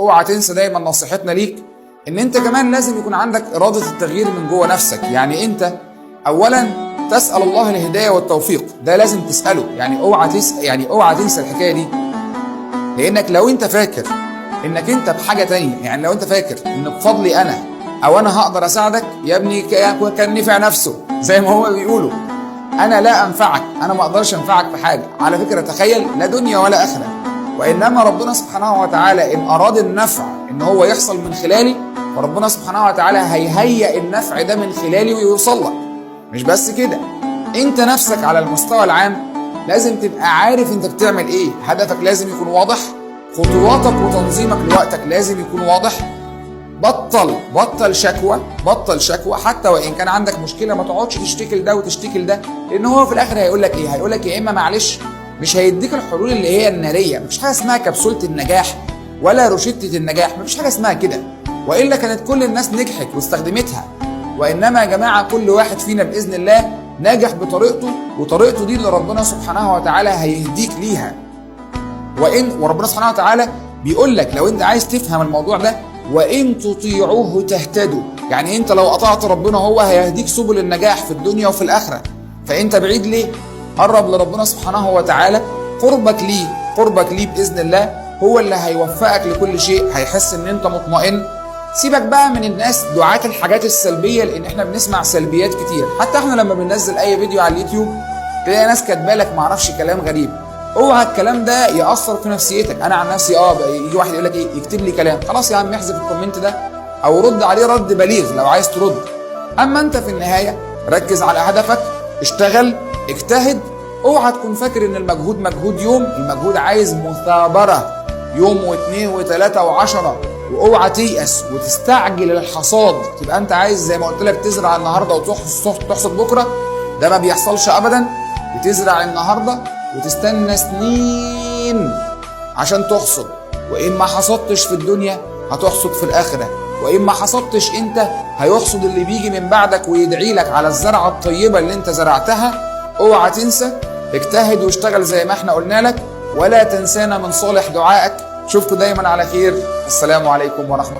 اوعى تنسى دايما نصيحتنا ليك ان انت كمان لازم يكون عندك اراده التغيير من جوه نفسك. يعني انت اولا تسال الله الهدايه والتوفيق، ده لازم تساله. يعني اوعى تنسى الحكايه دي، لانك لو انت فاكر انك انت بحاجه تانية، يعني لو انت فاكر ان بفضلي انا او انا هقدر اساعدك، يا ابني كان نفع نفسه زي ما هو بيقولوا. انا لا انفعك، انا ما اقدرش انفعك في حاجه. على فكره تخيل، لا دنيا ولا اخره، وانما ربنا سبحانه وتعالى ان اراد النفع ان هو يحصل من خلالي، فربنا سبحانه وتعالى هيهيئ النفع ده من خلالي ويوصل لك. مش بس كده، انت نفسك على المستوى العام لازم تبقى عارف انت بتعمل ايه. هدفك لازم يكون واضح، خطواتك وتنظيمك لوقتك لازم يكون واضح. بطل شكوى حتى وان كان عندك مشكله. ما تقعدش تشتكي لده وتشتكي لده، لان هو في الاخر هيقول لك ايه؟ هيقول لك يا اما معلش، مش هيديك الحلول اللي هي الناريه. مفيش حاجه اسمها كبسوله النجاح ولا روشته النجاح، مفيش حاجه اسمها كده، والا كانت كل الناس نجحت واستخدمتها. وانما يا جماعه كل واحد فينا باذن الله ناجح بطريقته، وطريقته دي اللي ربنا سبحانه وتعالى هيهديك ليها. وربنا سبحانه وتعالى بيقول لك لو انت عايز تفهم الموضوع ده، وان تطيعوه تهتدوا. يعني انت لو اطعت ربنا هو هيهديك سبل النجاح في الدنيا وفي الاخره. فانت بعيد ليه؟ قرب لربنا سبحانه وتعالى. قربك ليه باذن الله هو اللي هيوفقك لكل شيء. هيحس ان انت مطمئن. سيبك بقى من الناس دعاة الحاجات السلبيه، لان احنا بنسمع سلبيات كتير. حتى احنا لما بننزل اي فيديو على اليوتيوب تلاقي ناس كاتبالك معرفش كلام غريب. اوعى الكلام ده ياثر في نفسيتك. انا عن نفسي يجي واحد يقول لك ايه، يكتب لي كلام، خلاص يا عم احذف الكومنت ده او رد عليه رد بليغ لو عايز ترد. اما انت في النهايه ركز على هدفك، اشتغل، اجتهد. اوعى تكون فاكر ان المجهود مجهود يوم، المجهود عايز مثابره يوم واثنين وثلاثه وعشرة. واوعى تيأس وتستعجل الحصاد، تبقى انت عايز زي ما قلت لك تزرع النهارده وتحصد بكره. ده ما بيحصلش ابدا. بتزرع النهارده وتستنى سنين عشان تحصد. وإن ما حصدتش في الدنيا هتحصد في الآخرة. وإن ما حصدتش انت هيحصد اللي بيجي من بعدك ويدعي لك على الزرعة الطيبة اللي انت زرعتها. اوعى تنسى، اجتهد واشتغل زي ما احنا قلنا لك، ولا تنسانا من صالح دعائك. شوفكم دايما على خير. السلام عليكم ورحمة الله.